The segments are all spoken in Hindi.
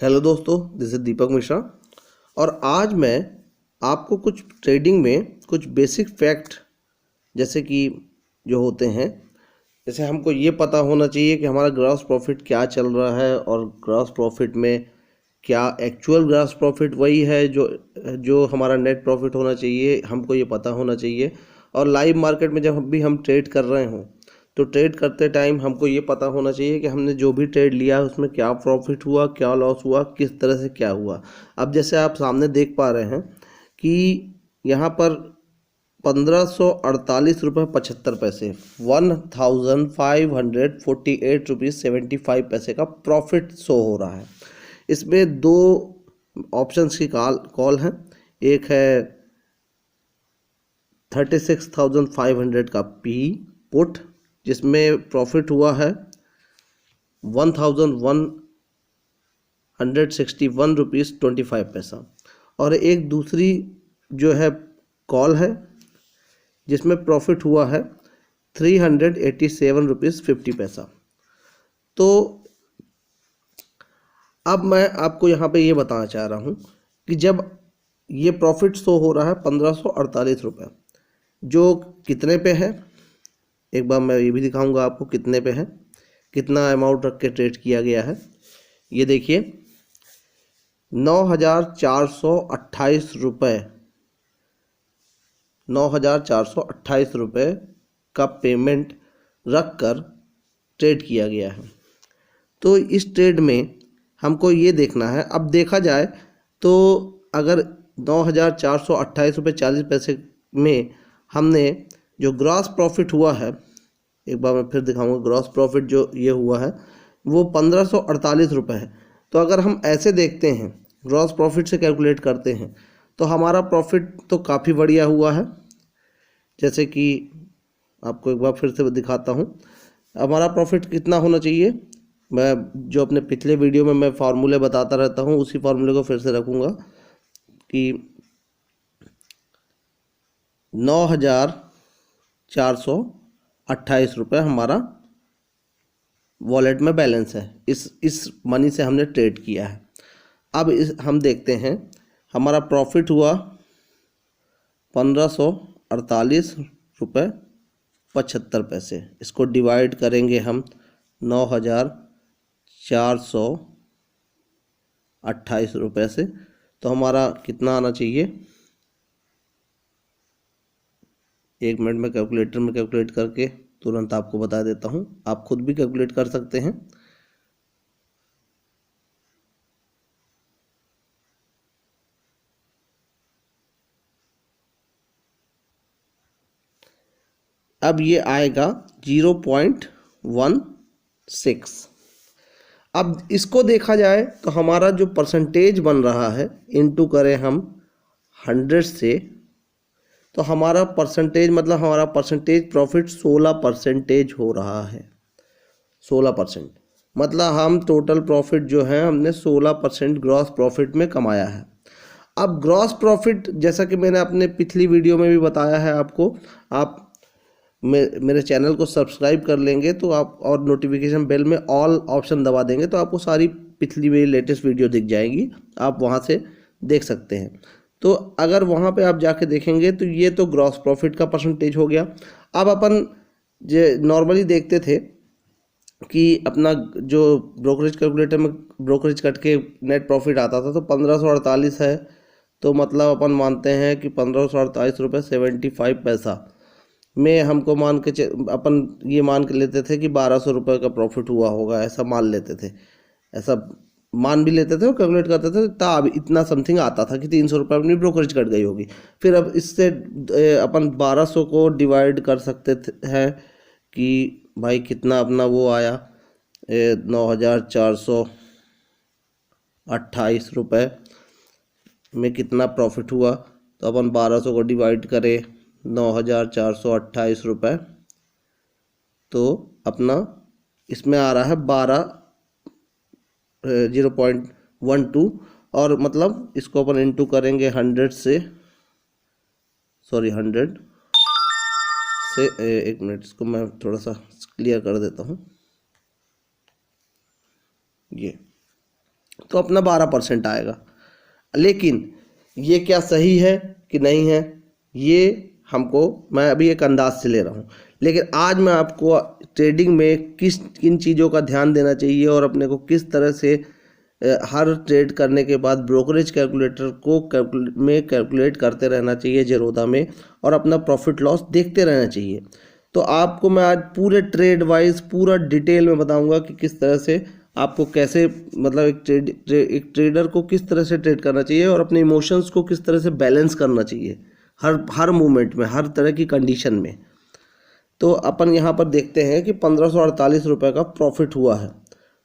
हेलो दोस्तों, दिस इज दीपक मिश्रा। और आज मैं आपको कुछ ट्रेडिंग में कुछ बेसिक फैक्ट जैसे कि जो होते हैं, जैसे हमको ये पता होना चाहिए कि हमारा ग्रॉस प्रॉफिट क्या चल रहा है और ग्रॉस प्रॉफिट में क्या एक्चुअल ग्रॉस प्रॉफिट वही है जो जो हमारा नेट प्रॉफिट होना चाहिए, हमको ये पता होना चाहिए। और लाइव मार्केट में जब भी हम ट्रेड कर रहे हों तो ट्रेड करते टाइम हमको ये पता होना चाहिए कि हमने जो भी ट्रेड लिया है उसमें क्या प्रॉफिट हुआ, क्या लॉस हुआ, किस तरह से क्या हुआ। अब जैसे आप सामने देख पा रहे हैं कि यहाँ पर 1548 रुपये 75 पैसे 1548 रुपीज़ 75 पैसे का प्रॉफिट शो हो रहा है। इसमें दो ऑप्शंस की कॉल है। एक है 36,500 का पी पुट जिसमें प्रॉफिट हुआ है 1161 रुपीज़ 25 पैसा। और एक दूसरी जो है कॉल है जिसमें प्रॉफिट हुआ है 387 रुपीज़ 50 पैसा। तो अब मैं आपको यहाँ पे ये बताना चाह रहा हूँ कि जब ये प्रॉफिट शो हो रहा है 1548 रुपये, जो कितने पे है, एक बार मैं ये भी दिखाऊंगा आपको कितने पे है, कितना अमाउंट रख के ट्रेड किया गया है। ये देखिए 9,428 रुपये 9,428 रुपये का पेमेंट रख कर ट्रेड किया गया है। तो इस ट्रेड में हमको ये देखना है, अब देखा जाए तो अगर 9,428 रुपये 40 पैसे में हमने जो ग्रॉस प्रॉफिट हुआ है, एक बार मैं फिर दिखाऊंगा, ग्रॉस प्रॉफिट जो ये हुआ है वो 1548 रुपये है। तो अगर हम ऐसे देखते हैं, ग्रॉस प्रॉफिट से कैलकुलेट करते हैं, तो हमारा प्रॉफिट तो काफ़ी बढ़िया हुआ है। जैसे कि आपको एक बार फिर से दिखाता हूँ हमारा प्रॉफिट कितना होना चाहिए। मैं जो अपने पिछले वीडियो में मैं फार्मूले बताता रहता हूँ उसी फार्मूले को फिर से रखूँगा कि 9,428 रुपये हमारा वॉलेट में बैलेंस है। इस मनी से हमने ट्रेड किया है। अब हम देखते हैं हमारा प्रॉफिट हुआ 1548 रुपये 75 पैसे। इसको डिवाइड करेंगे हम 9,428 रुपये से, तो हमारा कितना आना चाहिए। एक मिनट में कैलकुलेटर में कैलकुलेट करके तुरंत आपको बता देता हूँ, आप खुद भी कैलकुलेट कर सकते हैं। अब ये आएगा 0.16। अब इसको देखा जाए तो हमारा जो परसेंटेज बन रहा है, इनटू करें हम 100 से, तो हमारा परसेंटेज मतलब हमारा परसेंटेज प्रॉफिट 16% हो रहा है। 16% मतलब हम टोटल प्रॉफिट जो है हमने 16% ग्रॉस प्रॉफिट में कमाया है। अब ग्रॉस प्रॉफिट जैसा कि मैंने अपने पिछली वीडियो में भी बताया है आपको, आप मेरे चैनल को सब्सक्राइब कर लेंगे तो आप, और नोटिफिकेशन बेल में ऑल ऑप्शन दबा देंगे तो आपको सारी पिछली मेरी लेटेस्ट वीडियो दिख जाएंगी, आप वहाँ से देख सकते हैं। तो अगर वहाँ पे आप जाके देखेंगे तो ये तो ग्रॉस प्रॉफिट का परसेंटेज हो गया। अब अपन जो नॉर्मली देखते थे कि अपना जो ब्रोकरेज कैलकुलेटर में ब्रोकरेज कट के नेट प्रॉफिट आता था तो 1548 है, तो मतलब अपन मानते हैं कि 1548 रुपये 75 पैसा में हमको अपन ये मान के लेते थे कि 1200 रुपये का प्रॉफिट हुआ होगा, ऐसा मान लेते थे, ऐसा मान भी लेते थे और कैलकुलेट करते थे, तब इतना समथिंग आता था कि 300 रुपये अपनी ब्रोकरेज कट गई होगी। फिर अब इससे अपन 1200 को डिवाइड कर सकते हैं कि भाई कितना अपना वो आया, 9,428 रुपये में कितना प्रॉफिट हुआ। तो अपन 1200 को डिवाइड करें 9,428 रुपये, तो अपना इसमें आ रहा है 0.12। और मतलब इसको अपन इंटू करेंगे 100 से, सॉरी 100 से, एक मिनट इसको मैं थोड़ा सा क्लियर कर देता हूँ। ये तो अपना 12% आएगा। लेकिन ये क्या सही है कि नहीं है, ये मैं अभी एक अंदाज से ले रहा हूँ। लेकिन आज मैं आपको ट्रेडिंग में किन चीज़ों का ध्यान देना चाहिए और अपने को किस तरह से हर ट्रेड करने के बाद ब्रोकरेज कैलकुलेटर को कैलकुलेट करते रहना चाहिए ज़ेरोधा में, और अपना प्रॉफिट लॉस देखते रहना चाहिए। तो आपको मैं आज पूरे ट्रेड वाइज पूरा डिटेल में बताऊंगा कि किस तरह से आपको कैसे, मतलब एक ट्रेडर को किस तरह से ट्रेड करना चाहिए और अपने इमोशंस को किस तरह से बैलेंस करना चाहिए हर मूवमेंट में, हर तरह की कंडीशन में। तो अपन यहाँ पर देखते हैं कि 1548 रुपये का प्रॉफिट हुआ है,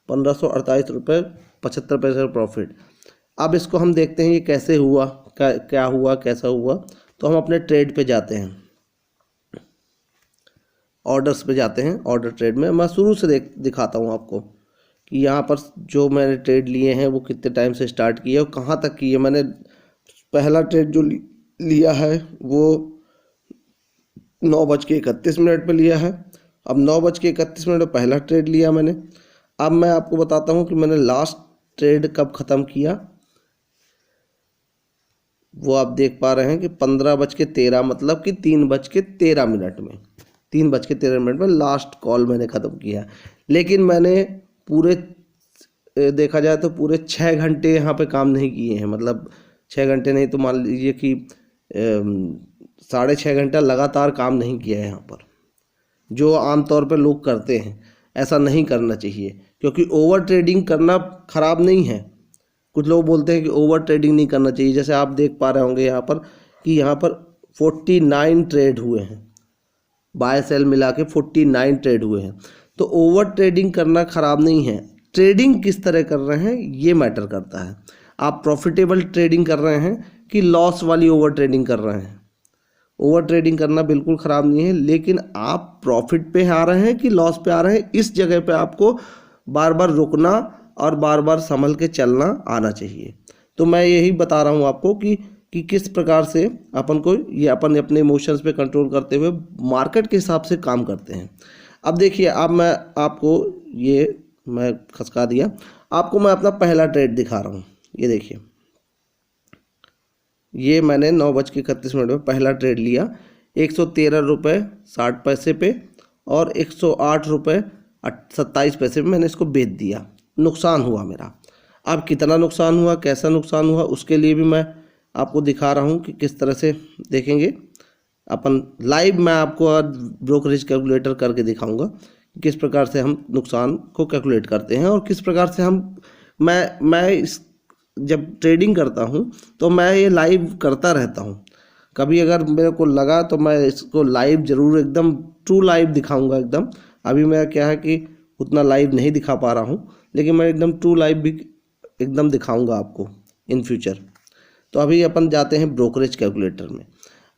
1548 रुपये 75 पैसे का प्रॉफिट। अब इसको हम देखते हैं ये कैसे हुआ, क्या हुआ, कैसा हुआ। तो हम अपने ट्रेड पे जाते हैं, ऑर्डर्स पे जाते हैं। ऑर्डर ट्रेड में मैं शुरू से दिखाता हूँ आपको कि यहाँ पर जो मैंने ट्रेड लिए हैं वो कितने टाइम से स्टार्ट किए और कहाँ तक किए। मैंने पहला ट्रेड जो लिया है वो 9:31 पे लिया है। अब 9:31 पर पहला ट्रेड लिया मैंने। अब मैं आपको बताता हूँ कि मैंने लास्ट ट्रेड कब ख़त्म किया। वो आप देख पा रहे हैं कि 15:13, मतलब कि 3:13 में, 3:13 में लास्ट कॉल मैंने ख़त्म किया। लेकिन मैंने पूरे देखा जाए तो पूरे 6 घंटे यहाँ पे काम नहीं किए हैं। मतलब 6 घंटे नहीं तो मान लीजिए कि 6.5 घंटा लगातार काम नहीं किया है यहाँ पर, जो आमतौर पे लोग करते हैं। ऐसा नहीं करना चाहिए, क्योंकि ओवर ट्रेडिंग करना ख़राब नहीं है। कुछ लोग बोलते हैं कि ओवर ट्रेडिंग नहीं करना चाहिए। जैसे आप देख पा रहे होंगे यहाँ पर कि यहाँ पर 49 ट्रेड हुए हैं, बाय सेल मिला के 49 ट्रेड हुए हैं। तो ओवर ट्रेडिंग करना ख़राब नहीं है। ट्रेडिंग किस तरह कर रहे हैं ये मैटर करता है। आप प्रॉफिटेबल ट्रेडिंग कर रहे हैं कि लॉस वाली ओवर ट्रेडिंग कर रहे हैं। ओवर ट्रेडिंग करना बिल्कुल ख़राब नहीं है, लेकिन आप प्रॉफिट पे आ रहे हैं कि लॉस पे आ रहे हैं, इस जगह पे आपको बार बार रुकना और बार बार संभल के चलना आना चाहिए। तो मैं यही बता रहा हूँ आपको कि किस प्रकार से अपन को ये अपन अपने इमोशंस पे कंट्रोल करते हुए मार्केट के हिसाब से काम करते हैं। अब देखिए, अब मैं आपको ये मैं खसका दिया। आपको मैं अपना पहला ट्रेड दिखा रहा हूँ। ये देखिए, ये मैंने 9:31 में पहला ट्रेड लिया 113 रुपये 60 पैसे पे और 108 रुपये 27 पैसे पे मैंने इसको बेच दिया। नुकसान हुआ मेरा। अब कितना नुकसान हुआ, कैसा नुकसान हुआ, उसके लिए भी मैं आपको दिखा रहा हूँ कि किस तरह से देखेंगे अपन लाइव। मैं आपको आज ब्रोकरेज कैलकुलेटर करके दिखाऊंगा कि किस प्रकार से हम नुकसान को कैलकुलेट करते हैं और किस प्रकार से मैं जब ट्रेडिंग करता हूँ तो मैं ये लाइव करता रहता हूँ। कभी अगर मेरे को लगा तो मैं इसको लाइव ज़रूर एकदम ट्रू लाइव दिखाऊंगा एकदम। अभी मैं क्या है कि उतना लाइव नहीं दिखा पा रहा हूँ, लेकिन मैं एकदम ट्रू लाइव भी एकदम दिखाऊंगा आपको इन फ्यूचर। तो अभी अपन जाते हैं ब्रोकरेज कैलकुलेटर में।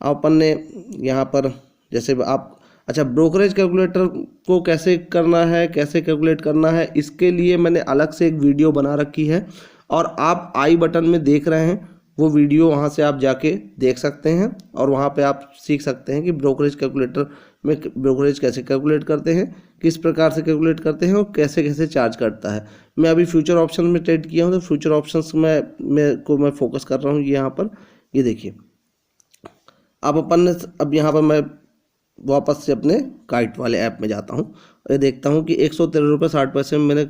अपन ने यहाँ पर जैसे अच्छा, ब्रोकरेज कैलकुलेटर को कैसे करना है, कैसे कैलकुलेट करना है, इसके लिए मैंने अलग से एक वीडियो बना रखी है और आप आई बटन में देख रहे हैं वो वीडियो, वहाँ से आप जाके देख सकते हैं और वहाँ पे आप सीख सकते हैं कि ब्रोकरेज कैलकुलेटर में ब्रोकरेज कैसे कैलकुलेट करते हैं, किस प्रकार से कैलकुलेट करते हैं और कैसे कैसे चार्ज करता है। मैं अभी फ्यूचर ऑप्शन में ट्रेड किया हूँ तो फ्यूचर ऑप्शंस मैं फोकस कर रहा हूँ। यहाँ पर ये देखिए, अब यहाँ पर मैं वापस से अपने काइट वाले ऐप में जाता हूँ और देखता हूँ कि 113 रुपये 60 पैसे में मैंने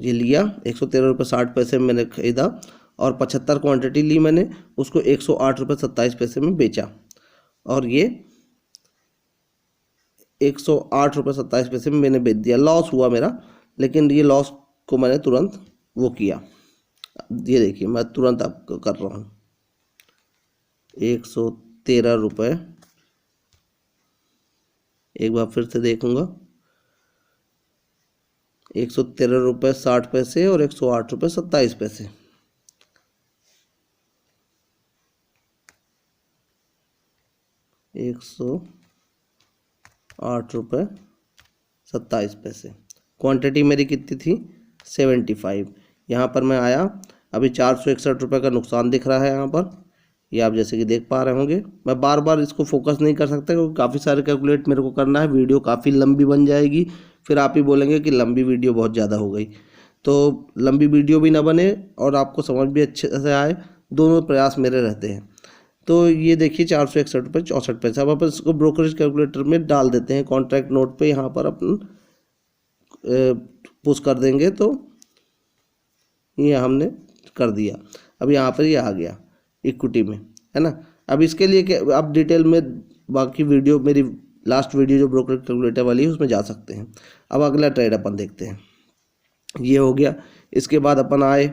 ये लिया। 113 रुपये 60 पैसे में मैंने ख़रीदा और 75 क्वांटिटी ली मैंने, उसको 108 रुपये 27 पैसे में बेचा और ये 108 रुपये 27 पैसे में मैंने बेच दिया। लॉस हुआ मेरा, लेकिन ये लॉस को मैंने तुरंत वो किया। ये देखिए, मैं तुरंत आपको कर रहा हूँ 113 रुपये, एक बार फिर से देखूंगा, 113 रुपये 60 पैसे और 108 रुपये 27 पैसे। ₹108.27। क्वांटिटी मेरी कितनी थी? 75। यहाँ पर मैं आया, अभी 461 रुपये का नुकसान दिख रहा है यहाँ पर। ये आप जैसे कि देख पा रहे होंगे। मैं बार बार इसको फोकस नहीं कर सकता क्योंकि काफ़ी सारे कैलकुलेट मेरे को करना है। वीडियो काफ़ी लंबी बन जाएगी, फिर आप ही बोलेंगे कि लंबी वीडियो बहुत ज़्यादा हो गई। तो लंबी वीडियो भी ना बने और आपको समझ भी अच्छे से आए, दोनों प्रयास मेरे रहते हैं। तो ये देखिए 461 रुपये 64 पैसे। अब अपन इसको ब्रोकरेज कैलकुलेटर में डाल देते हैं, कॉन्ट्रैक्ट नोट पे यहाँ पर अपन पुश कर देंगे तो ये हमने कर दिया। अब यहाँ पर ये आ गया इक्विटी में, है ना। अब इसके लिए क्या, आप डिटेल में बाकी वीडियो, मेरी लास्ट वीडियो जो ब्रोकरेज कैलकुलेटर वाली है उसमें जा सकते हैं। अब अगला ट्रेड अपन देखते हैं। ये हो गया। इसके बाद अपन आए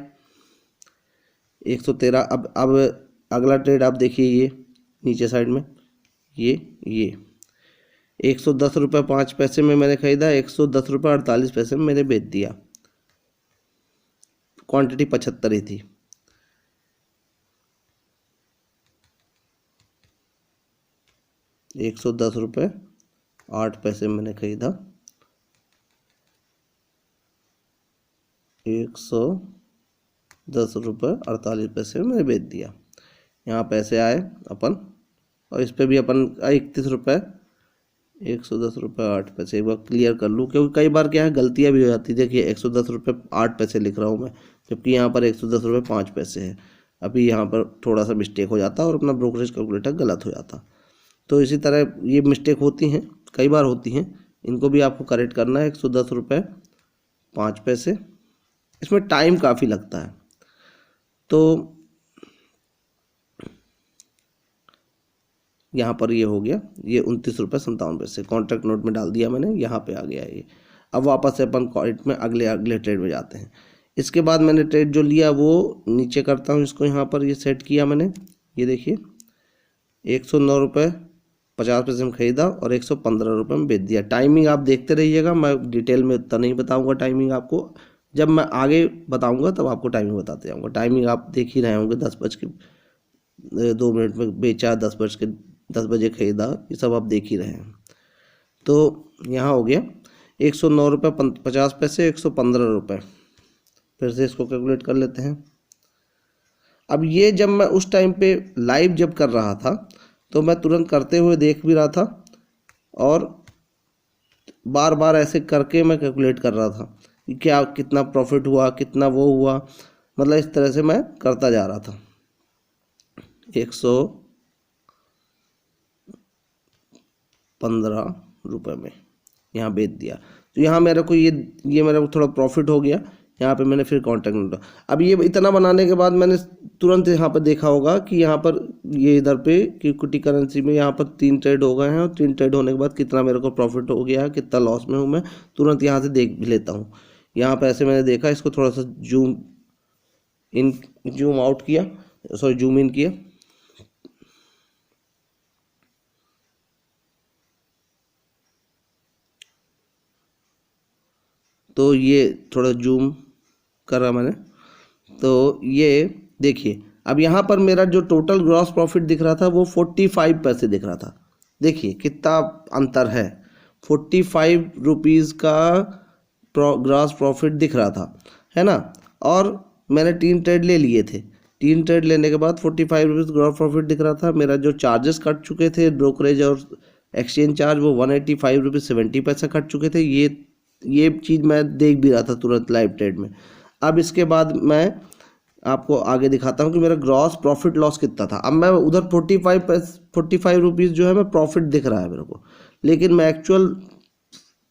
113। अब अगला ट्रेड आप देखिए, ये नीचे साइड में ये 110 रुपये 5 पैसे में मैंने खरीदा, 110 रुपये 48 पैसे में मैंने बेच दिया। क्वांटिटी 75 ही थी। ₹110.08 मैंने खरीदा, 110 रुपये 48 पैसे में मैंने बेच दिया। यहाँ पैसे आए अपन, और इस पर भी अपन 110 रुपये एक बार क्लियर कर लूँ, क्योंकि कई बार क्या है गलतियाँ भी हो जाती है। देखिए 110 रुपये 8 पैसे लिख रहा हूँ मैं, जबकि यहाँ पर 110 रुपये 5 पैसे है। अभी यहाँ पर थोड़ा सा मिस्टेक हो जाता और अपना ब्रोकरेज कैलकुलेटर गलत हो जाता। तो इसी तरह ये मिस्टेक होती हैं, कई बार होती हैं, इनको भी आपको करेक्ट करना है। 110 रुपये 5 पैसे। इसमें टाइम काफ़ी लगता है। तो यहाँ पर ये हो गया, ये 29 रुपये 57 पैसे कॉन्ट्रैक्ट नोट में डाल दिया मैंने, यहाँ पे आ गया ये। अब वापस से अपन क्वाइट में अगले ट्रेड में जाते हैं। इसके बाद मैंने ट्रेड जो लिया वो नीचे करता हूँ, इसको यहाँ पर ये सेट किया मैंने। ये देखिए 109 रुपये 50 पैसे में खरीदा और 115 रुपये में बेच दिया। टाइमिंग आप देखते रहिएगा, मैं डिटेल में उतना नहीं बताऊँगा टाइमिंग आपको, जब मैं आगे बताऊँगा तब आपको टाइमिंग बताते जाऊँगा। टाइमिंग आप देख ही रहे होंगे, 10:02 में बेचा, 10 बजे खरीदा, ये सब आप देख ही रहे हैं। तो यहाँ हो गया 109 रुपये 50 पैसे 115 रुपये। फिर से इसको कैलकुलेट कर लेते हैं। अब ये जब मैं उस टाइम पे लाइव जब कर रहा था तो मैं तुरंत करते हुए देख भी रहा था, और बार बार ऐसे करके मैं कैलकुलेट कर रहा था कि क्या कितना प्रॉफिट हुआ, कितना वो हुआ, मतलब इस तरह से मैं करता जा रहा था। 115 रुपये में यहाँ बेच दिया। तो यहाँ मेरे को ये मेरे को थोड़ा प्रॉफिट हो गया। यहाँ पे मैंने फिर कॉन्ट्रैक्ट नोट, अब ये इतना बनाने के बाद मैंने तुरंत यहाँ पर देखा होगा कि यहाँ पर ये इधर पे इक्विटी करेंसी में यहाँ पर 3 ट्रेड हो गए हैं, और 3 ट्रेड होने के बाद कितना मेरे को प्रॉफिट हो गया है, कितना लॉस में हूँ मैं, तुरंत यहाँ से देख भी लेता हूँ। यहाँ पर ऐसे मैंने देखा, इसको थोड़ा सा जूम आउट किया, सॉरी जूम इन किया। तो ये थोड़ा जूम करा मैंने, तो ये देखिए अब यहाँ पर मेरा जो टोटल ग्रॉस प्रॉफिट दिख रहा था वो 45 पैसे दिख रहा था। देखिए कितना अंतर है, 45 रुपीज़ का ग्रॉस प्रॉफिट दिख रहा था, है ना। और मैंने 3 ट्रेड ले लिए थे, 3 ट्रेड लेने के बाद 45 रुपीज़ ग्रॉस प्रॉफिट दिख रहा था। मेरा जो चार्जेस कट चुके थे, ब्रोकरेज और एक्सचेंज चार्ज, वो 185 रुपीज़ 70 पैसे कट चुके थे। ये चीज़ मैं देख भी रहा था तुरंत लाइव ट्रेड में। अब इसके बाद मैं आपको आगे दिखाता हूँ कि मेरा ग्रॉस प्रॉफिट लॉस कितना था। अब मैं उधर 45 रुपीज़ जो है मैं प्रॉफिट दिख रहा है मेरे को, लेकिन मैं एक्चुअल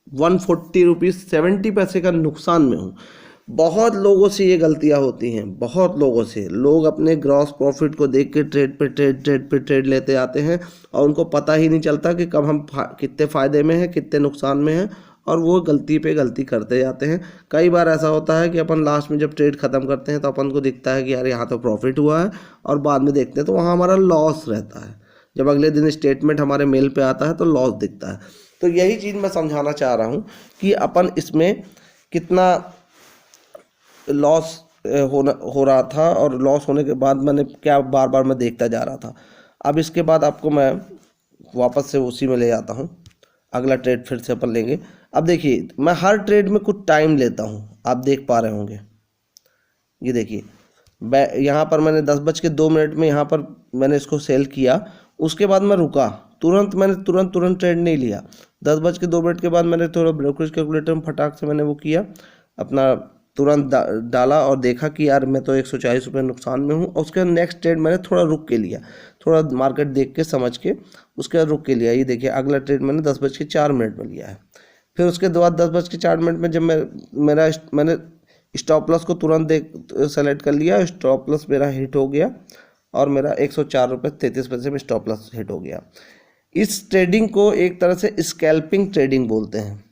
140 रुपीज़ 70 पैसे का नुकसान में हूँ। बहुत लोगों से ये गलतियाँ होती हैं, बहुत लोगों से। लोग अपने ग्रॉस प्रॉफिट को देख के ट्रेड पे ट्रेड लेते आते हैं, और उनको पता ही नहीं चलता कि कब हम कितने फ़ायदे में हैं, कितने नुकसान में हैं, और वो गलती पे गलती करते जाते हैं। कई बार ऐसा होता है कि अपन लास्ट में जब ट्रेड ख़त्म करते हैं तो अपन को दिखता है कि यार यहाँ तो प्रॉफिट हुआ है, और बाद में देखते हैं तो वहाँ हमारा लॉस रहता है। जब अगले दिन स्टेटमेंट हमारे मेल पे आता है तो लॉस दिखता है। तो यही चीज़ मैं समझाना चाह रहा हूँ कि अपन इसमें कितना लॉस हो रहा था, और लॉस होने के बाद मैंने क्या बार बार मैं देखता जा रहा था। अब इसके बाद आपको मैं वापस से उसी में ले जाता हूँ, अगला ट्रेड फिर से अपन लेंगे। अब देखिए मैं हर ट्रेड में कुछ टाइम लेता हूँ, आप देख पा रहे होंगे। ये देखिए यहाँ पर मैंने 10:02 में यहाँ पर मैंने इसको सेल किया, उसके बाद मैं रुका, मैंने तुरंत ट्रेड नहीं लिया। 10:02 के बाद मैंने थोड़ा ब्रोकरेज कैलकुलेटर में फटाक से मैंने वो किया, अपना तुरंत डाला और देखा कि यार मैं तो 140 रुपये नुकसान में हूँ, और उसके नेक्स्ट ट्रेड मैंने थोड़ा रुक के लिया, थोड़ा मार्केट देख के समझ के उसके बाद रुक के लिया। ये देखिए अगला ट्रेड मैंने 10:04 में लिया है। फिर उसके बाद 10:04 में जब मैंने स्टॉप लॉस को तुरंत सेलेक्ट कर लिया, स्टॉप लॉस मेरा हिट हो गया और मेरा 104.33 में स्टॉप लॉस हिट हो गया। इस ट्रेडिंग को एक तरह से स्कैल्पिंग ट्रेडिंग बोलते हैं।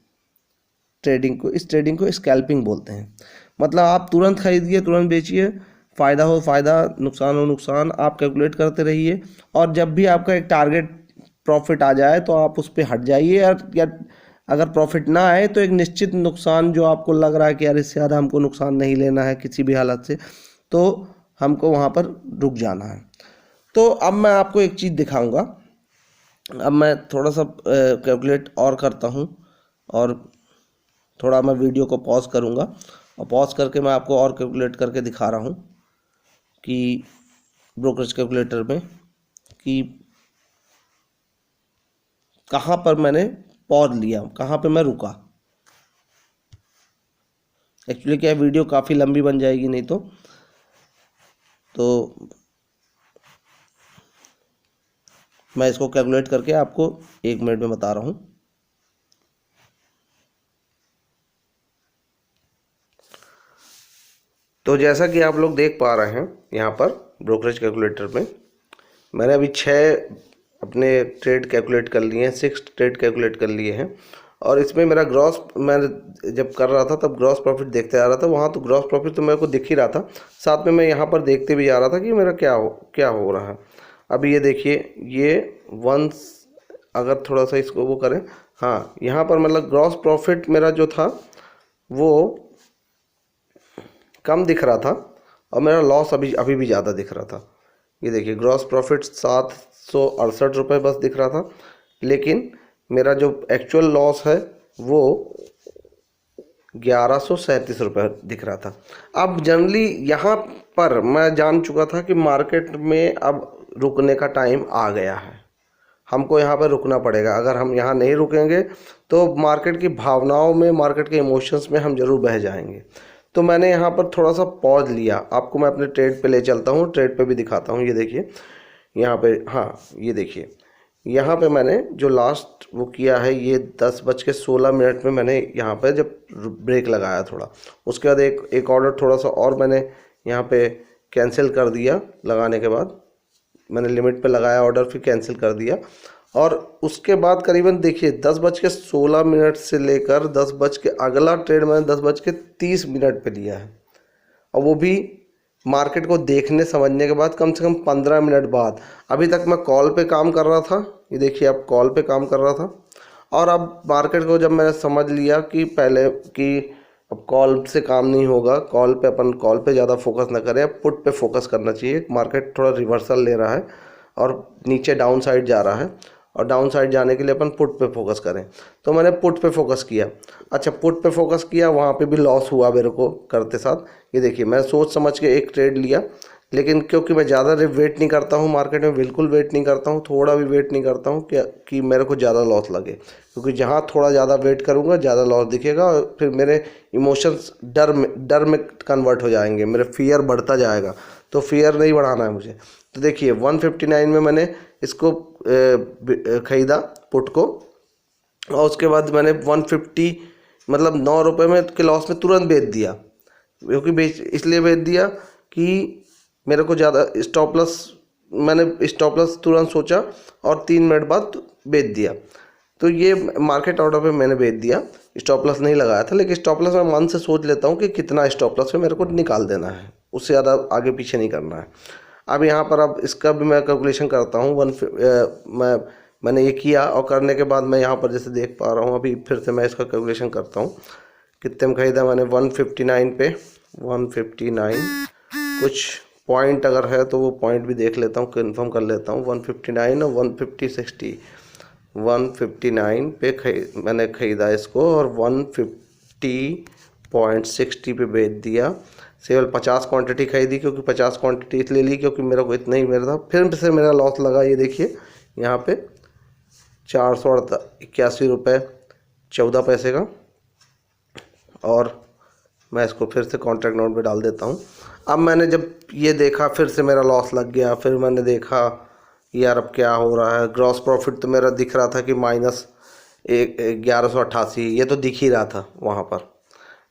इस ट्रेडिंग को स्कैल्पिंग बोलते हैं। मतलब आप तुरंत खरीदिए, तुरंत बेचिए, फ़ायदा हो फ़ायदा, नुकसान हो नुकसान, आप कैलकुलेट करते रहिए, और जब भी आपका एक टारगेट प्रॉफिट आ जाए तो आप उस पर हट जाइए, या अगर प्रॉफिट ना आए तो एक निश्चित नुकसान जो आपको लग रहा है कि यार इससे ज़्यादा हमको नुकसान नहीं लेना है किसी भी हालत से, तो हमको वहाँ पर रुक जाना है। तो अब मैं आपको एक चीज़ दिखाऊंगा। अब मैं थोड़ा सा कैलकुलेट और करता हूँ, और थोड़ा मैं वीडियो को पॉज करूँगा, और पॉज करके मैं आपको और कैलकुलेट करके दिखा रहा हूँ कि ब्रोकरेज कैलकुलेटर में कि कहाँ पर मैंने पॉज लिया, कहाँ पे मैं रुका। एक्चुअली क्या वीडियो काफ़ी लंबी बन जाएगी नहीं तो मैं इसको कैलकुलेट करके आपको 1 मिनट में बता रहा हूँ। तो जैसा कि आप लोग देख पा रहे हैं यहाँ पर ब्रोकरेज कैलकुलेटर में मैंने अभी 6 अपने ट्रेड कैलकुलेट कर लिए हैं, 6 ट्रेड कैलकुलेट कर लिए हैं। और इसमें मेरा ग्रॉस, मैं जब कर रहा था तब ग्रॉस प्रॉफिट देखते आ रहा था, वहाँ तो ग्रॉस प्रॉफिट तो मेरे को दिख ही रहा था, साथ में मैं यहाँ पर देखते भी जा रहा था कि मेरा क्या हो रहा है। अभी ये देखिए, ये वंस अगर थोड़ा सा इसको वो करें, हाँ यहाँ पर मतलब ग्रॉस प्रॉफिट मेरा जो था वो कम दिख रहा था, और मेरा लॉस अभी भी ज़्यादा दिख रहा था। ये देखिए ग्रॉस प्रॉफिट 768 रुपये बस दिख रहा था, लेकिन मेरा जो एक्चुअल लॉस है वो 1137 रुपये दिख रहा था। अब जनरली यहाँ पर मैं जान चुका था कि मार्केट में अब रुकने का टाइम आ गया है, हमको यहाँ पर रुकना पड़ेगा। अगर हम यहाँ नहीं रुकेंगे तो मार्केट की भावनाओं में, मार्केट के इमोशंस में हम ज़रूर बह जाएंगे। तो मैंने यहाँ पर थोड़ा सा पॉज लिया, आपको मैं अपने ट्रेड पे ले चलता हूँ, ट्रेड पे भी दिखाता हूँ। ये देखिए यहाँ पे, हाँ ये देखिए यहाँ पे मैंने जो लास्ट वो किया है, ये 10:16 में मैंने यहाँ पे जब ब्रेक लगाया थोड़ा, उसके बाद एक ऑर्डर थोड़ा सा और मैंने यहाँ पे कैंसिल कर दिया। लगाने के बाद मैंने लिमिट पे लगाया ऑर्डर, फिर कैंसिल कर दिया, और उसके बाद करीबन देखिए 10:16 से लेकर अगला ट्रेड मैंने 10:30 पे लिया है, और वो भी मार्केट को देखने समझने के बाद कम से कम 15 मिनट बाद। अभी तक मैं कॉल पे काम कर रहा था, ये देखिए अब कॉल पे काम कर रहा था, और अब मार्केट को जब मैंने समझ लिया कि पहले कि अब कॉल से काम नहीं होगा, कॉल पे ज़्यादा फोकस ना करें, अब पुट पे फोकस करना चाहिए। मार्केट थोड़ा रिवर्सल ले रहा है और नीचे डाउन साइड जा रहा है, और डाउन साइड जाने के लिए अपन पुट पे फोकस करें, तो मैंने पुट पे फोकस किया। अच्छा, पुट पे फोकस किया, वहाँ पे भी लॉस हुआ मेरे को करते साथ। ये देखिए मैं सोच समझ के एक ट्रेड लिया, लेकिन क्योंकि मैं ज़्यादा वेट नहीं करता हूँ मार्केट में, बिल्कुल वेट नहीं करता हूँ, थोड़ा भी वेट नहीं करता हूँ कि मेरे को ज़्यादा लॉस लगे, क्योंकि जहाँ थोड़ा ज़्यादा वेट करूँगा ज़्यादा लॉस दिखेगा, और फिर मेरे इमोशंस डर में कन्वर्ट हो जाएंगे, मेरे फियर बढ़ता जाएगा, तो फियर नहीं बढ़ाना है मुझे। तो देखिए 159 में मैंने इसको ख़रीदा पुट को, और उसके बाद मैंने 150 मतलब 9 रुपये में के लॉस में तुरंत बेच दिया, क्योंकि इसलिए बेच दिया कि मेरे को ज़्यादा मैंने स्टॉप लॉस तुरंत सोचा और 3 मिनट बाद बेच दिया। तो ये मार्केट ऑर्डर पे मैंने बेच दिया, स्टॉप लॉस नहीं लगाया था, लेकिन स्टॉप लॉस मैं मन से सोच लेता हूँ कि कितना स्टॉप लॉस पे मेरे को निकाल देना है, उससे ज़्यादा आगे पीछे नहीं करना है। अब यहाँ पर अब इसका भी मैं कैलकुलेशन करता हूँ। मैंने ये किया, और करने के बाद मैं यहाँ पर जैसे देख पा रहा हूँ, अभी फिर से मैं इसका कैलकुलेशन करता हूँ कितने में ख़रीदा मैंने। 159 पे 159, कुछ पॉइंट अगर है तो वो पॉइंट भी देख लेता हूँ, कंफर्म कर लेता हूँ। 159 और 150-60, 159 पे मैंने ख़रीदा इसको, और 150.60 पे बेच दिया। केवल 50 क्वांटिटी खरीदी, क्योंकि 50 क्वांटिटी इसलिए ली क्योंकि मेरे को इतना ही मेरा था। फिर से मेरा लॉस लगा, ये देखिए यहाँ पे 481 रुपये 14 पैसे का, और मैं इसको फिर से कॉन्ट्रैक्ट नोट पे डाल देता हूँ। अब मैंने जब ये देखा फिर से मेरा लॉस लग गया, फिर मैंने देखा यार अब क्या हो रहा है। ग्रॉस प्रॉफिट तो मेरा दिख रहा था कि माइनस 1188, ये तो दिख ही रहा था वहाँ पर।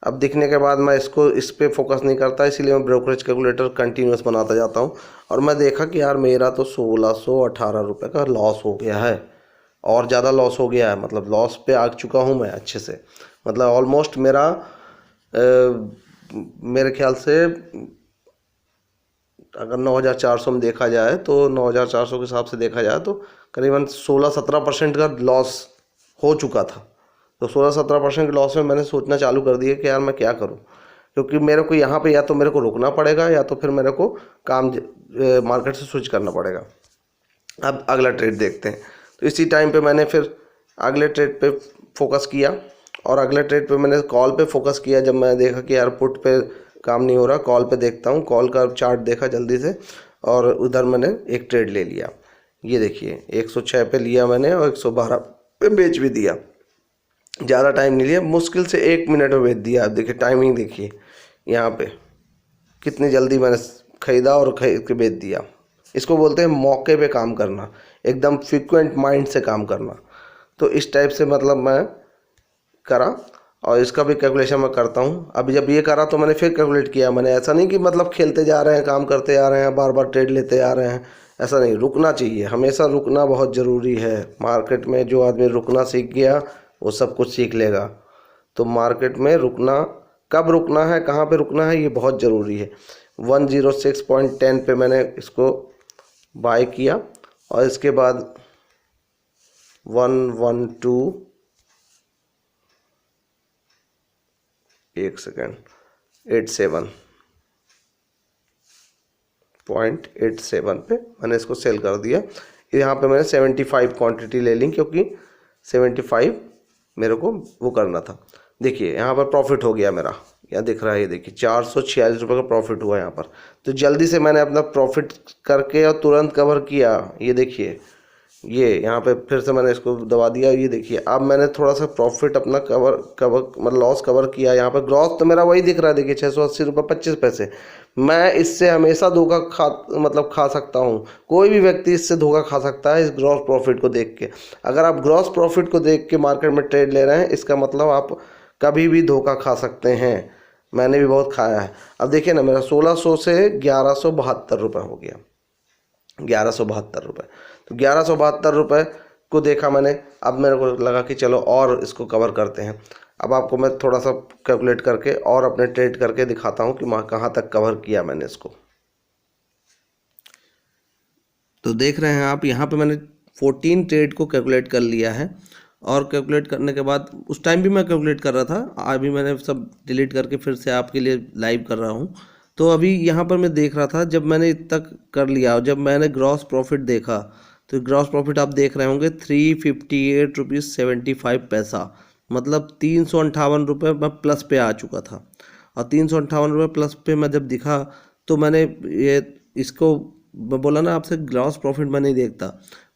अब दिखने के बाद मैं इस पे फोकस नहीं करता, इसीलिए मैं ब्रोकरेज कैलकुलेटर कंटिन्यूस बनाता जाता हूँ। और मैं देखा कि यार मेरा तो 1618 रुपये का लॉस हो गया है, और ज़्यादा लॉस हो गया है, मतलब लॉस पे आ चुका हूँ मैं अच्छे से। मतलब ऑलमोस्ट मेरा मेरे ख्याल से अगर 9400 में देखा जाए तो 9400 के हिसाब से देखा जाए तो करीबन 16-17% का लॉस हो चुका था। तो 16-17% के लॉस में मैंने सोचना चालू कर दिया कि यार मैं क्या करूं, क्योंकि मेरे को यहाँ पे या तो मेरे को रुकना पड़ेगा या तो फिर मेरे को काम मार्केट से स्विच करना पड़ेगा। अब अगला ट्रेड देखते हैं। तो इसी टाइम पे मैंने फिर अगले ट्रेड पे फोकस किया, और अगले ट्रेड पे मैंने कॉल पे फोकस किया। जब मैं देखा कि यार पुट पे काम नहीं हो रहा, कॉल पे देखता हूँ। कॉल का चार्ट देखा जल्दी से, और उधर मैंने एक ट्रेड ले लिया। ये देखिए 106 पे लिया मैंने और 112 पे बेच भी दिया। ज़्यादा टाइम नहीं लिया, मुश्किल से 1 मिनट में बेच दिया। अब देखिए टाइमिंग देखिए यहाँ पे कितनी जल्दी मैंने ख़रीदा और खरीद के बेच दिया। इसको बोलते हैं मौके पे काम करना, एकदम फ्रीक्वेंट माइंड से काम करना। तो इस टाइप से मतलब मैं करा, और इसका भी कैलकुलेशन मैं करता हूँ। अभी जब ये करा तो मैंने फिर कैलकुलेट किया। मैंने ऐसा नहीं कि मतलब खेलते जा रहे हैं, काम करते जा रहे हैं, बार बार ट्रेड लेते आ रहे हैं, ऐसा नहीं। रुकना चाहिए, हमेशा रुकना बहुत ज़रूरी है मार्केट में। जो आदमी रुकना सीख गया वो सब कुछ सीख लेगा। तो मार्केट में रुकना, कब रुकना है, कहाँ पे रुकना है, ये बहुत ज़रूरी है। 106.10 पे मैंने इसको बाय किया, और इसके बाद 112 87.87 पे मैंने इसको सेल कर दिया। यहाँ पे मैंने 75 क्वांटिटी ले ली, क्योंकि 75 मेरे को वो करना था। देखिए यहाँ पर प्रॉफिट हो गया मेरा, यहाँ दिख रहा है, ये देखिए 446 रुपये का प्रॉफिट हुआ यहाँ पर। तो जल्दी से मैंने अपना प्रॉफिट करके और तुरंत कवर किया। ये देखिए ये यहाँ पे फिर से मैंने इसको दबा दिया। ये देखिए अब मैंने थोड़ा सा प्रॉफिट अपना कवर मतलब लॉस कवर किया। यहाँ पे ग्रॉस तो मेरा वही दिख रहा है, देखिए 680 रुपये 25 पैसे। मैं इससे हमेशा धोखा खा सकता हूँ। कोई भी व्यक्ति इससे धोखा खा सकता है, इस ग्रॉस प्रॉफिट को देख के। अगर आप ग्रॉस प्रॉफिट को देख के मार्केट में ट्रेड ले रहे हैं, इसका मतलब आप कभी भी धोखा खा सकते हैं। मैंने भी बहुत खाया है। अब देखिए ना, मेरा 1600 से 1172 रुपये हो गया, 1172 रुपये। तो 1172 रुपये को देखा मैंने। अब मेरे को लगा कि चलो और इसको कवर करते हैं। अब आपको मैं थोड़ा सा कैलकुलेट करके और अपने ट्रेड करके दिखाता हूँ कि कहाँ तक कवर किया मैंने इसको। तो देख रहे हैं आप, यहाँ पे मैंने 14 ट्रेड को कैलकुलेट कर लिया है। और कैलकुलेट करने के बाद, उस टाइम भी मैं कैलकुलेट कर रहा था, अभी मैंने सब डिलीट करके फिर से आपके लिए लाइव कर रहा हूँ। तो अभी यहाँ पर मैं देख रहा था, जब मैंने तक कर लिया और जब मैंने ग्रॉस प्रॉफिट देखा, तो ग्रॉस प्रॉफिट आप देख रहे होंगे 358 रुपीज़ 75 पैसा, मतलब 358 रुपये मैं प्लस पे आ चुका था। और 358 रुपये प्लस पे मैं जब दिखा तो मैंने ये इसको, मैं बोला ना आपसे, ग्रॉस प्रॉफिट मैं नहीं देखता।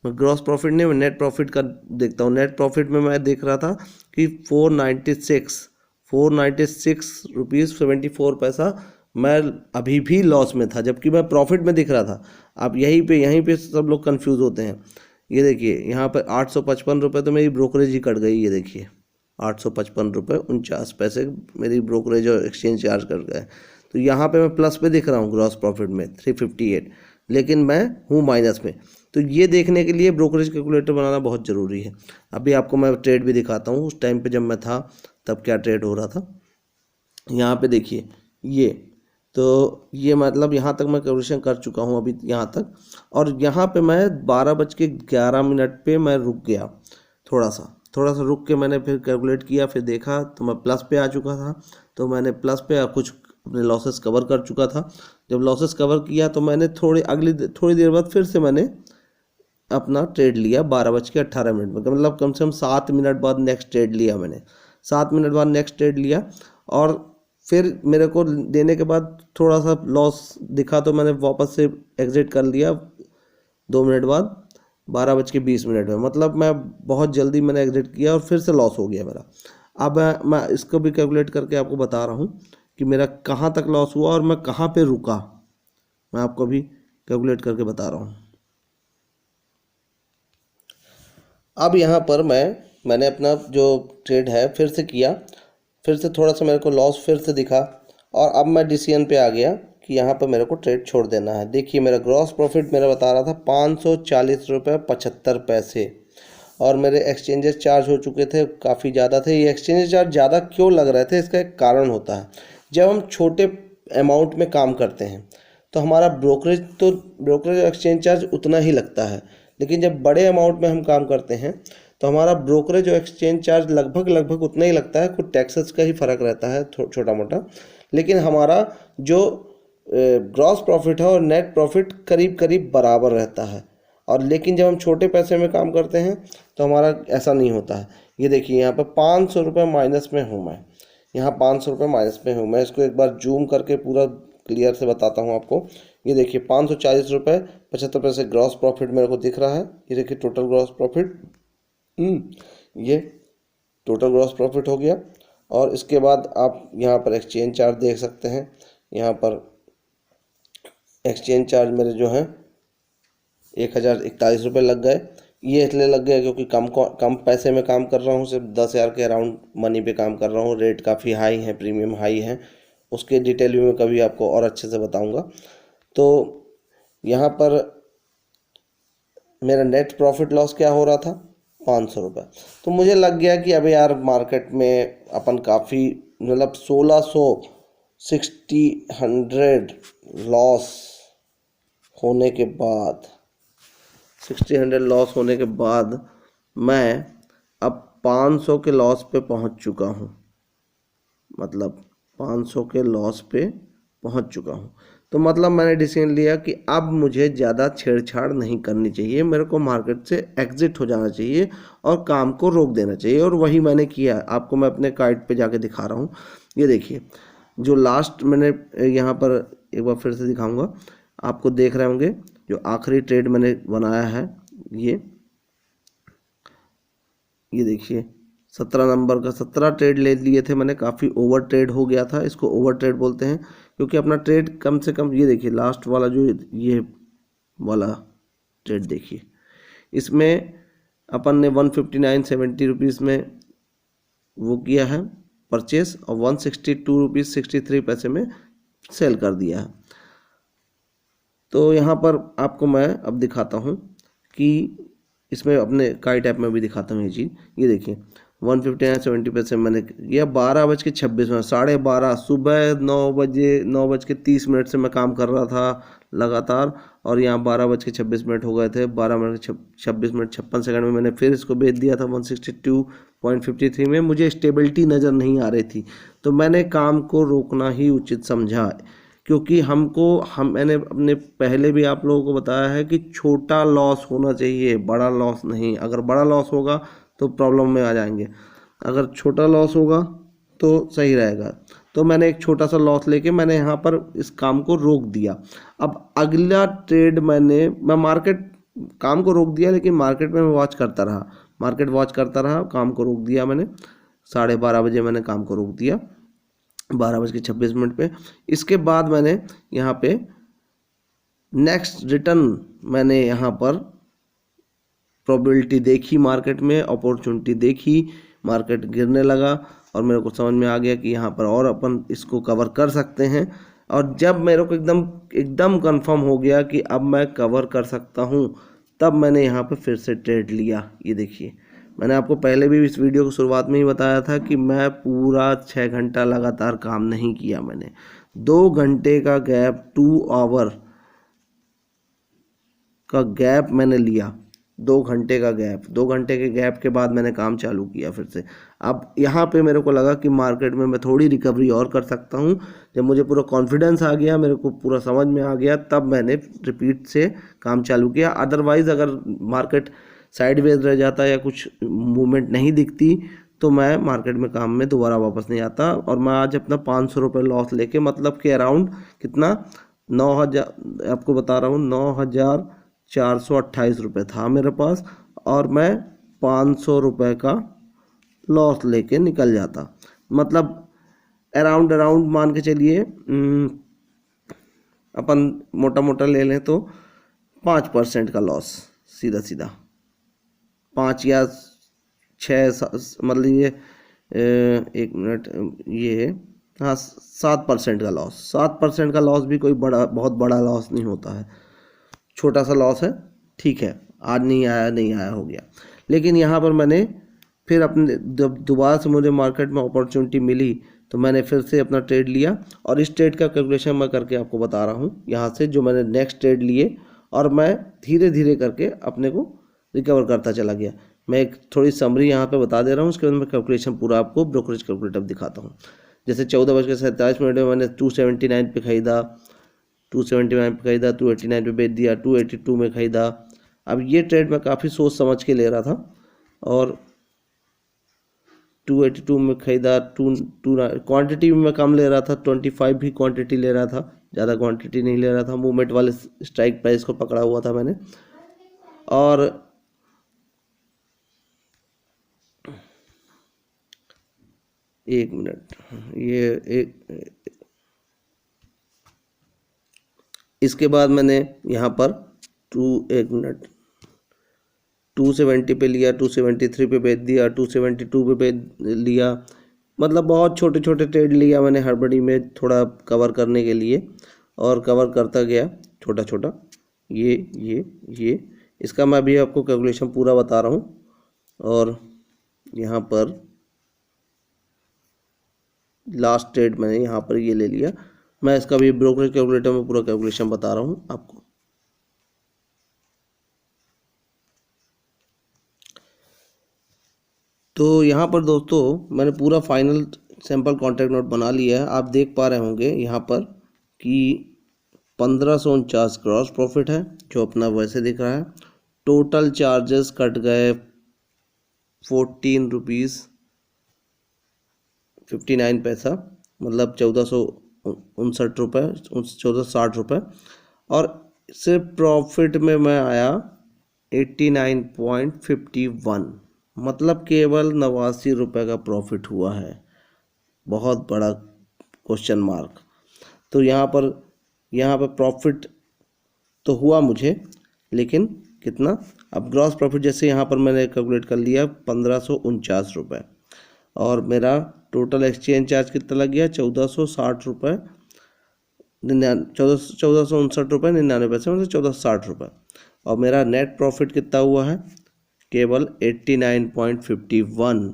मैं ग्रॉस प्रॉफिट नहीं, मैं नेट प्रॉफिट का देखता हूँ। नेट प्रॉफिट में मैं देख रहा था कि 496 रुपीज़ 74 पैसा मैं अभी भी लॉस में था, जबकि मैं प्रॉफिट में दिख रहा था। आप यहीं पे सब लोग कंफ्यूज होते हैं। ये देखिए यहाँ पर 855 रुपये तो मेरी ब्रोकरेज ही कट गई। ये देखिए 855 रुपये 49 पैसे मेरी ब्रोकरेज और एक्सचेंज चार्ज कट गए। तो यहाँ पे मैं प्लस पे दिख रहा हूँ ग्रॉस प्रॉफिट में 358, लेकिन मैं हूँ माइनस में। तो ये देखने के लिए ब्रोकरेज कैलकुलेटर बनाना बहुत ज़रूरी है। अभी आपको मैं ट्रेड भी दिखाता हूँ, उस टाइम पे जब मैं था तब क्या ट्रेड हो रहा था। यहाँ पे देखिए ये, तो ये मतलब यहाँ तक मैं कैलकुलेशन कर चुका हूँ अभी यहाँ तक। और यहाँ पे मैं 12:11 पे मैं रुक गया, थोड़ा सा रुक के मैंने फिर कैलकुलेट किया, फिर देखा तो मैं प्लस पे आ चुका था। तो मैंने प्लस पे कुछ अपने लॉसेस कवर कर चुका था। जब लॉसेस कवर किया तो मैंने थोड़ी देर बाद फिर से मैंने अपना ट्रेड लिया 12:18 में, मतलब कम से कम 7 मिनट बाद नेक्स्ट ट्रेड लिया मैंने। 7 मिनट बाद नेक्स्ट ट्रेड लिया, और फिर मेरे को देने के बाद थोड़ा सा लॉस दिखा तो मैंने वापस से एग्जिट कर लिया 2 मिनट बाद 12:20 में। मतलब मैं बहुत जल्दी मैंने एग्जिट किया और फिर से लॉस हो गया मेरा। अब मैं इसको भी कैलकुलेट करके आपको बता रहा हूँ कि मेरा कहाँ तक लॉस हुआ और मैं कहाँ पे रुका, मैं आपको अभी कैलकुलेट करके बता रहा हूँ। अब यहाँ पर मैंने अपना जो ट्रेड है फिर से किया, फिर से थोड़ा सा मेरे को लॉस फिर से दिखा और अब मैं डिसीजन पे आ गया कि यहाँ पर मेरे को ट्रेड छोड़ देना है। देखिए मेरा ग्रॉस प्रॉफिट मेरा बता रहा था 540 रुपये 75 पैसे और मेरे एक्सचेंजेस चार्ज हो चुके थे, काफ़ी ज़्यादा थे। ये एक्सचेंजेस चार्ज ज़्यादा क्यों लग रहे थे, इसका एक कारण होता है। जब हम छोटे अमाउंट में काम करते हैं तो हमारा ब्रोकरेज एक्सचेंज चार्ज उतना ही लगता है, लेकिन जब बड़े अमाउंट में हम काम करते हैं तो हमारा ब्रोकरेज और एक्सचेंज चार्ज लगभग उतना ही लगता है। कुछ टैक्सेस का ही फ़र्क रहता है छोटा मोटा, लेकिन हमारा जो ग्रॉस प्रॉफिट है और नेट प्रॉफिट करीब करीब बराबर रहता है। और लेकिन जब हम छोटे पैसे में काम करते हैं तो हमारा ऐसा नहीं होता है। ये देखिए यहाँ पर 500 रुपये माइनस में हूँ मैं, यहाँ 500 रुपये माइनस में हूँ। मैं इसको एक बार जूम करके पूरा क्लियर से बताता हूँ आपको। ये देखिए 540 रुपये 75 पैसे ग्रॉस प्रॉफिट मेरे को दिख रहा है। ये देखिए टोटल ग्रॉस प्रॉफिट, ये टोटल ग्रॉस प्रॉफिट हो गया। और इसके बाद आप यहाँ पर एक्सचेंज चार्ज देख सकते हैं। यहाँ पर एक्सचेंज चार्ज मेरे जो हैं 1041 रुपये लग गए। ये इसलिए लग गया क्योंकि कम पैसे में काम कर रहा हूँ, सिर्फ 10,000 के अराउंड मनी पे काम कर रहा हूँ। रेट काफ़ी हाई है, प्रीमियम हाई है, उसके डिटेल भी मैं कभी आपको और अच्छे से बताऊँगा। तो यहाँ पर मेरा नेट प्रॉफिट लॉस क्या हो रहा था, 500 रुपये। तो मुझे लग गया कि अब यार मार्केट में अपन काफ़ी मतलब 1600 लॉस होने के बाद 1600 लॉस होने के बाद मैं अब 500 के लॉस पे पहुंच चुका हूं, मतलब 500 के लॉस पे पहुंच चुका हूं। तो मतलब मैंने डिसीजन लिया कि अब मुझे ज़्यादा छेड़छाड़ नहीं करनी चाहिए, मेरे को मार्केट से एग्जिट हो जाना चाहिए और काम को रोक देना चाहिए। और वही मैंने किया। आपको मैं अपने काइट पे जाके दिखा रहा हूँ। ये देखिए जो लास्ट मैंने यहाँ पर एक बार फिर से दिखाऊंगा, आपको देख रहे होंगे जो आखिरी ट्रेड मैंने बनाया है। ये देखिए 17 नंबर का 17 ट्रेड ले लिए थे मैंने। काफ़ी ओवर ट्रेड हो गया था, इसको ओवर ट्रेड बोलते हैं क्योंकि अपना ट्रेड कम से कम, ये देखिए लास्ट वाला जो ये वाला ट्रेड देखिए, इसमें अपन ने 159.70 रुपीज़ में वो किया है परचेस और 162 रुपीज़ 63 पैसे में सेल कर दिया है। तो यहाँ पर आपको मैं अब दिखाता हूँ कि इसमें अपने काइट ऐप में भी दिखाता हूँ ये चीज़। ये देखिए 159.70 पैसे मैंने किया 12:26 मिनट, 12:30 सुबह 9:30 से मैं काम कर रहा था लगातार और यहाँ 12:26 हो गए थे। 12:26 में मैंने फिर इसको बेच दिया था 162.53 में। मुझे स्टेबिलिटी नज़र नहीं आ रही थी तो मैंने काम को रोकना ही उचित समझा, क्योंकि मैंने अपने पहले भी आप लोगों को बताया है कि छोटा लॉस होना चाहिए, बड़ा लॉस नहीं। अगर बड़ा लॉस होगा तो प्रॉब्लम में आ जाएंगे, अगर छोटा लॉस होगा तो सही रहेगा। तो मैंने एक छोटा सा लॉस लेके मैंने यहाँ पर इस काम को रोक दिया। अब अगला ट्रेड मैं मार्केट काम को रोक दिया, लेकिन मार्केट में मैं वॉच करता रहा, काम को रोक दिया मैंने। 12:30 बजे मैंने काम को रोक दिया 12:26 पे। इसके बाद मैंने यहाँ पे नेक्स्ट रिटर्न मैंने यहाँ पर प्रोबेबिलिटी देखी, मार्केट में अपॉर्चुनिटी देखी, मार्केट गिरने लगा और मेरे को समझ में आ गया कि यहाँ पर और अपन इसको कवर कर सकते हैं। और जब मेरे को एकदम कंफर्म हो गया कि अब मैं कवर कर सकता हूँ, तब मैंने यहाँ पर फिर से ट्रेड लिया। ये देखिए मैंने आपको पहले भी इस वीडियो की शुरुआत में ही बताया था कि मैं पूरा 6 घंटा लगातार काम नहीं किया। मैंने 2 घंटे का गैप, 2 आवर का गैप मैंने लिया। 2 घंटे का गैप, 2 घंटे के गैप के बाद मैंने काम चालू किया फिर से। अब यहाँ पे मेरे को लगा कि मार्केट में मैं थोड़ी रिकवरी और कर सकता हूँ। जब मुझे पूरा कॉन्फिडेंस आ गया, मेरे को पूरा समझ में आ गया, तब मैंने रिपीट से काम चालू किया। अदरवाइज़ अगर मार्केट साइडवेज रह जाता या कुछ मूवमेंट नहीं दिखती तो मैं मार्केट में काम में दोबारा वापस नहीं आता। और मैं आज अपना 500 रुपये लॉस लेके, मतलब कि अराउंड कितना 9,000, आपको बता रहा हूँ 9,428 रुपये था मेरे पास, और मैं 500 रुपये का लॉस लेके निकल जाता। मतलब अराउंड मान के चलिए, अपन मोटा मोटा ले लें तो 5% का लॉस, सीधा सीधा 5 या 6, मतलब ये 1 मिनट, ये हाँ 7% का लॉस। 7% का लॉस भी कोई बहुत बड़ा लॉस नहीं होता है, छोटा सा लॉस है, ठीक है, आज नहीं आया हो गया। लेकिन यहाँ पर मैंने फिर अपने जब दोबारा से मुझे मार्केट में अपॉर्चुनिटी मिली तो मैंने फिर से अपना ट्रेड लिया, और इस ट्रेड का कैलकुलेशन मैं करके आपको बता रहा हूँ यहाँ से, जो मैंने नेक्स्ट ट्रेड लिए, और मैं धीरे धीरे करके अपने को रिकवर करता चला गया। मैं एक थोड़ी समरी यहाँ पे बता दे रहा हूँ, उसके बाद मैं कैलकुलेशन पूरा आपको ब्रोकरेज कैलकुलेटर दिखाता हूँ। जैसे 14:47 में मैंने 279 पे खरीदा, 279 पे खरीदा, 289 पे बेच दिया, 282 में खरीदा। अब ये ट्रेड मैं काफ़ी सोच समझ के ले रहा था, और 282 में खरीदा। क्वांटिटी भी मैं कम ले रहा था, 25 भी क्वांटिटी ले रहा था, ज़्यादा क्वांटिटी नहीं ले रहा था। मूवमेंट वाले स्ट्राइक प्राइस को पकड़ा हुआ था मैंने। और एक मिनट, ये इसके बाद मैंने यहाँ पर 270 पे लिया, 273 पे बेच दिया, 272 पे बेच लिया। मतलब बहुत छोटे छोटे ट्रेड लिया मैंने हड़बड़ी में, थोड़ा कवर करने के लिए, और कवर करता गया छोटा छोटा। ये इसका मैं अभी आपको कैलकुलेशन पूरा बता रहा हूँ। और यहाँ पर लास्ट ट्रेड मैंने यहाँ पर ये ले लिया। मैं इसका भी ब्रोकरेज कैलकुलेटर में पूरा कैलकुलेशन बता रहा हूँ आपको। तो यहाँ पर दोस्तों मैंने पूरा फाइनल सैम्पल कॉन्ट्रैक्ट नोट बना लिया है। आप देख पा रहे होंगे यहाँ पर कि 1549 क्रॉस प्रॉफिट है, जो अपना वैसे दिख रहा है। टोटल चार्जेस कट गए 14 रुपीज़ 59 पैसा, मतलब 1459 रुपये, 1460 रुपये। और सिर्फ प्रॉफिट में मैं आया 89.51, मतलब केवल 89 रुपये का प्रॉफिट हुआ है। बहुत बड़ा क्वेश्चन मार्क। तो यहाँ पर प्रॉफिट तो हुआ मुझे, लेकिन कितना? अब ग्रॉस प्रॉफिट जैसे यहाँ पर मैंने कैलकुलेट कर लिया 1549 रुपये, और मेरा टोटल एक्सचेंज चार्ज कितना लग गया? 1460 रुपये 1459 रुपये 99 पैसे, मतलब 1460 रुपये। और मेरा नेट प्रॉफिट कितना हुआ है? केवल 89.51,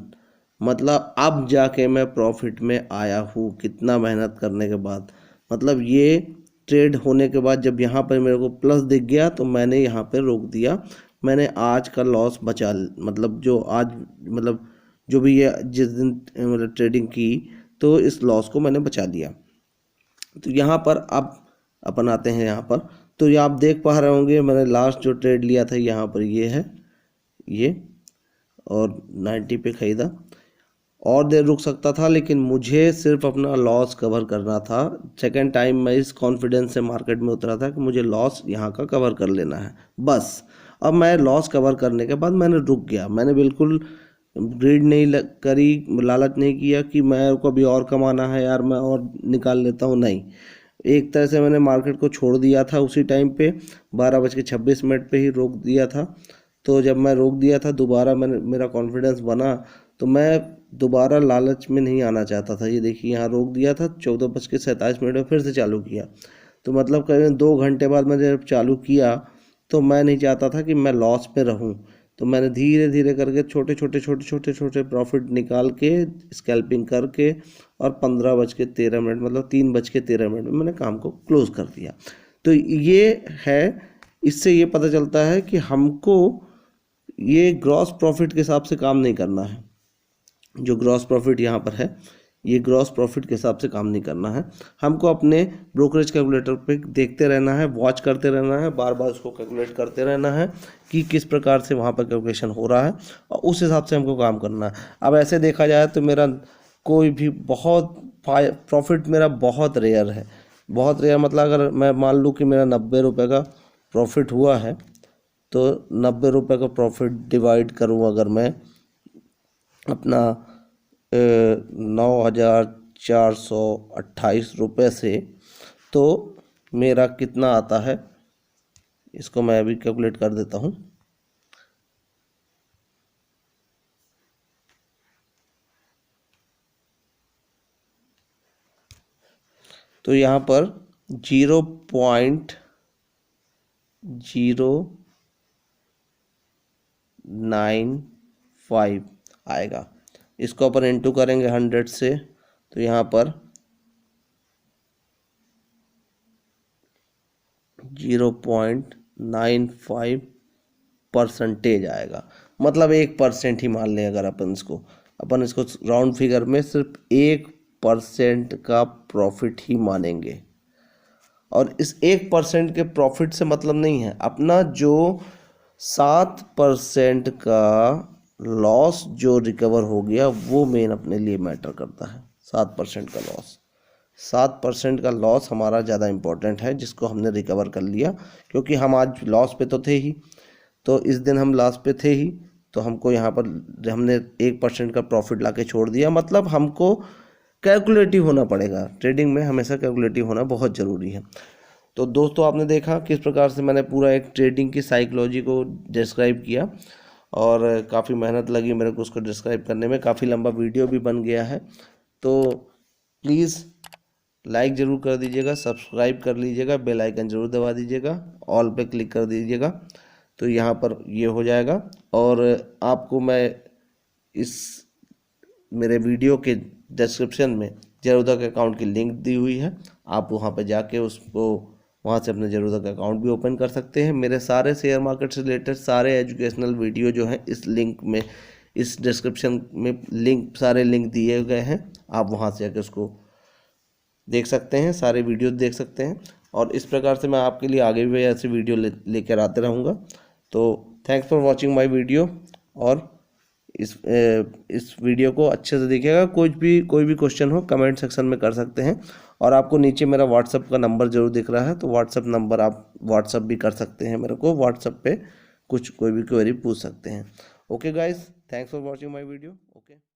मतलब अब जाके मैं प्रॉफिट में आया हूँ, कितना मेहनत करने के बाद। मतलब ये ट्रेड होने के बाद जब यहाँ पर मेरे को प्लस दिख गया तो मैंने यहाँ पे रोक दिया। मैंने आज का लॉस बचा, मतलब जो आज, मतलब जो भी ये जिस दिन मतलब ट्रेडिंग की, तो इस लॉस को मैंने बचा लिया। तो यहाँ पर अब अपन आते हैं यहाँ पर। तो ये आप देख पा रहे होंगे मैंने लास्ट जो ट्रेड लिया था यहाँ पर ये है, ये, और 90 पे ख़रीदा। और देर रुक सकता था, लेकिन मुझे सिर्फ अपना लॉस कवर करना था। सेकेंड टाइम मैं इस कॉन्फिडेंस से मार्केट में उतरा था कि मुझे लॉस यहाँ का कवर कर लेना है बस। अब मैं लॉस कवर करने के बाद मैंने रुक गया। मैंने बिल्कुल ग्रीड नहीं करी, लालच नहीं किया कि मैं को अभी और कमाना है यार, मैं और निकाल लेता हूँ, नहीं। एक तरह से मैंने मार्केट को छोड़ दिया था उसी टाइम पे, 12:26 पे ही रोक दिया था। तो जब मैं रोक दिया था दोबारा मेरा कॉन्फिडेंस बना, तो मैं दोबारा लालच में नहीं आना चाहता था। ये देखिए यहाँ रोक दिया था, 14:47 में फिर से चालू किया। तो मतलब करीबन 2 घंटे बाद मैंने जब चालू किया तो मैं नहीं चाहता था कि मैं लॉस में रहूं। तो मैंने धीरे धीरे करके छोटे छोटे प्रॉफिट निकाल के स्कैल्पिंग करके, और 15:13 मतलब 3:13 में मैंने काम को क्लोज कर दिया। तो ये है, इससे ये पता चलता है कि हमको ये ग्रॉस प्रॉफिट के हिसाब से काम नहीं करना है। जो ग्रॉस प्रॉफिट यहाँ पर है, ये ग्रॉस प्रॉफिट के हिसाब से काम नहीं करना है। हमको अपने ब्रोकरेज कैलकुलेटर पे देखते रहना है, वॉच करते रहना है, बार बार उसको कैलकुलेट करते रहना है कि किस प्रकार से वहाँ पर कैलकुलेशन हो रहा है, और उस हिसाब से हमको काम करना है। अब ऐसे देखा जाए तो मेरा कोई भी बहुत प्रॉफिट मेरा बहुत रेयर है, बहुत रेयर। मतलब अगर मैं मान लूँ कि मेरा 90 रुपये का प्रॉफिट हुआ है, तो 90 रुपये का प्रॉफिट डिवाइड करूँ अगर मैं अपना 9,000 428 रुपये से, तो मेरा कितना आता है, इसको मैं अभी कैलकुलेट कर देता हूँ। तो यहाँ पर 0.095 आएगा। इसको अपन इंटू करेंगे 100 से, तो यहाँ पर 0.95% आएगा। मतलब 1% ही मान लें, अगर अपन इसको राउंड फिगर में सिर्फ 1% का प्रॉफिट ही मानेंगे। और इस 1% के प्रॉफिट से मतलब नहीं है, अपना जो 7% का लॉस जो रिकवर हो गया वो मेन अपने लिए मैटर करता है। 7% का लॉस, 7% का लॉस हमारा ज़्यादा इम्पोर्टेंट है, जिसको हमने रिकवर कर लिया। क्योंकि हम आज लॉस पे तो थे ही, तो इस दिन हम लॉस पे थे ही, तो हमको यहाँ पर हमने 1% का प्रॉफिट ला के छोड़ दिया। मतलब हमको कैलकुलेटिव होना पड़ेगा, ट्रेडिंग में हमेशा कैलकुलेटिव होना बहुत ज़रूरी है। तो दोस्तों, आपने देखा किस प्रकार से मैंने पूरा एक ट्रेडिंग की साइकोलॉजी को डिस्क्राइब किया, और काफ़ी मेहनत लगी मेरे को उसको डिस्क्राइब करने में। काफ़ी लंबा वीडियो भी बन गया है, तो प्लीज़ लाइक ज़रूर कर दीजिएगा, सब्सक्राइब कर लीजिएगा, बेल आइकन ज़रूर दबा दीजिएगा, ऑल पे क्लिक कर दीजिएगा, तो यहाँ पर ये हो जाएगा। और आपको मैं इस मेरे वीडियो के डिस्क्रिप्शन में ज़रूरत के अकाउंट की लिंक दी हुई है, आप वहाँ पर जाके उसको वहाँ से अपने ज़रूरत का अकाउंट भी ओपन कर सकते हैं। मेरे सारे शेयर मार्केट से रिलेटेड सारे एजुकेशनल वीडियो जो हैं इस लिंक में, इस डिस्क्रिप्शन में सारे लिंक दिए गए हैं, आप वहाँ से जाके उसको देख सकते हैं, सारे वीडियो देख सकते हैं। और इस प्रकार से मैं आपके लिए आगे भी ऐसे वीडियो लेकर आते रहूँगा। तो thanks for watching my video, और इस वीडियो को अच्छे से देखिएगा। कोई भी क्वेश्चन हो कमेंट सेक्शन में कर सकते हैं। और आपको नीचे मेरा व्हाट्सअप का नंबर ज़रूर दिख रहा है, तो व्हाट्सअप नंबर आप व्हाट्सअप भी कर सकते हैं मेरे को, व्हाट्सअप पे कोई भी क्वेरी पूछ सकते हैं। Okay guys, thanks for watching my video. Okay.